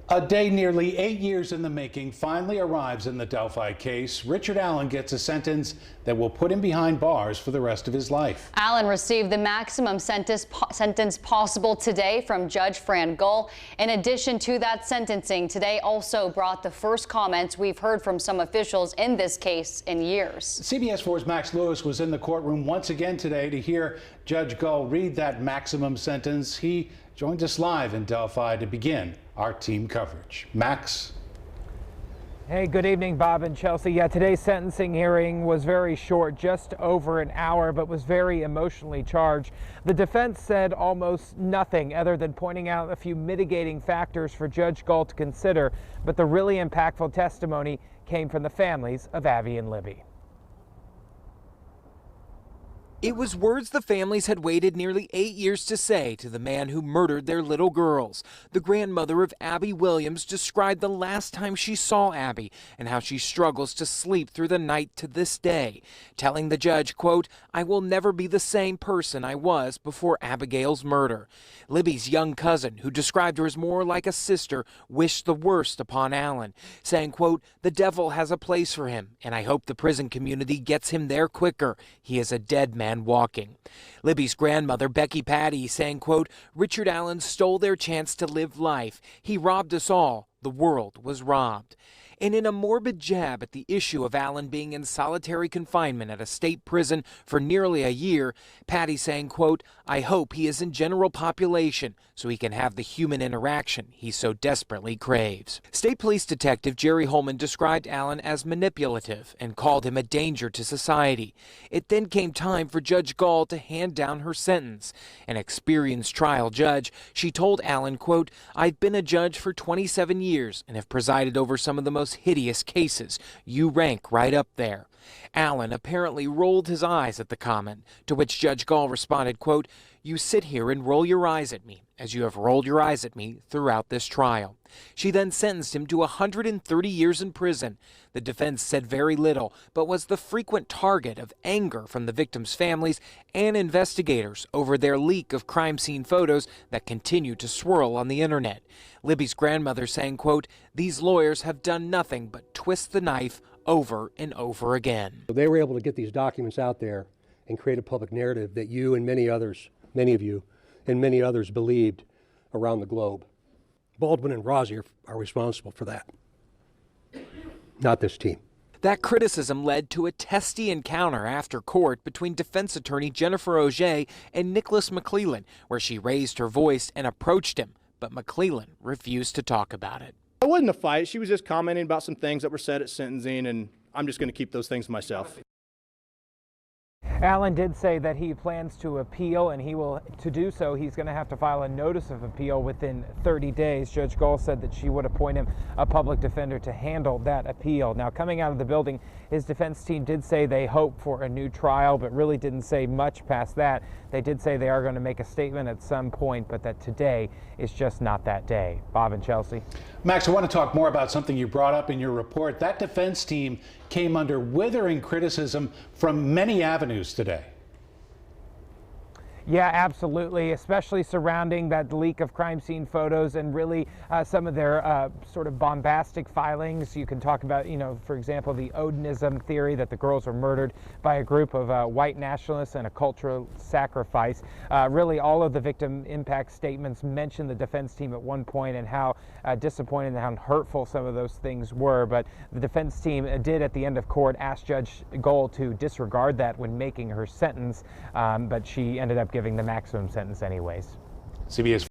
A day nearly 8 years in the making finally arrives in the Delphi case. Richard Allen gets a sentence that will put him behind bars for the rest of his life. Allen received the maximum sentence possible today from Judge Fran Gull. In addition to that sentencing, today also brought the first comments we've heard from some officials in this case in years. CBS 4's Max Lewis was in the courtroom once again today to hear Judge Gull read that maximum sentence. He joins us live in Delphi to begin our team coverage. Max. Hey, good evening, Bob and Chelsea. Yeah, today's sentencing hearing was very short, just over an hour, but was very emotionally charged. The defense said almost nothing other than pointing out a few mitigating factors for Judge Gull to consider, but the really impactful testimony came from the families of Abby and Libby. It was words the families had waited nearly 8 years to say to the man who murdered their little girls. The grandmother of Abby Williams described the last time she saw Abby and how she struggles to sleep through the night to this day, telling the judge, quote, "I will never be the same person I was before Abigail's murder." Libby's young cousin, who described her as more like a sister, wished the worst upon Allen, saying, quote, "The devil has a place for him, and I hope the prison community gets him there quicker. He is a dead man walking." Libby's grandmother, Becky Patty, saying, quote, "Richard Allen stole their chance to live life. He robbed us all. The world was robbed." And in a morbid jab at the issue of Allen being in solitary confinement at a state prison for nearly a year, Patty saying, quote, "I hope he is in general population so he can have the human interaction he so desperately craves." State Police Detective Jerry Holman described Allen as manipulative and called him a danger to society. It then came time for Judge Gull to hand down her sentence. An experienced trial judge, she told Allen, quote, "I've been a judge for 27 years and have presided over some of the most hideous cases. You rank right up there." Allen apparently rolled his eyes at the comment, to which Judge Gull responded, quote, "You sit here and roll your eyes at me, as you have rolled your eyes at me throughout this trial." She then sentenced him to 130 years in prison. The defense said very little, but was the frequent target of anger from the victims' families and investigators over their leak of crime scene photos that continue to swirl on the internet. Libby's grandmother saying, quote, "These lawyers have done nothing but twist the knife over and over again." They were able to get these documents out there and create a public narrative that you and many of you and many others believed around the globe. Baldwin and Rossi are responsible for that, not this team. That criticism led to a testy encounter after court between defense attorney Jennifer Auger and Nicholas McClellan, where she raised her voice and approached him, but McClellan refused to talk about it. It wasn't a fight. She was just commenting about some things that were said at sentencing, and I'm just going to keep those things to myself. Allen did say that he plans to appeal, and to do so, he's going to have to file a notice of appeal within 30 days. Judge Gull said that she would appoint him a public defender to handle that appeal. Now, coming out of the building, his defense team did say they hope for a new trial, but really didn't say much past that. They did say they are going to make a statement at some point, but that today is just not that day. Bob and Chelsea. Max, I want to talk more about something you brought up in your report. That defense team came under withering criticism from many avenues today. Yeah, absolutely, especially surrounding that leak of crime scene photos and really some of their sort of bombastic filings. You can talk about, for example, the Odinism theory that the girls were murdered by a group of white nationalists and a cultural sacrifice. Really, all of the victim impact statements mentioned the defense team at one point and how disappointing and how hurtful some of those things were. But the defense team did, at the end of court, ask Judge Gull to disregard that when making her sentence, but she ended up giving the maximum sentence anyways. CBS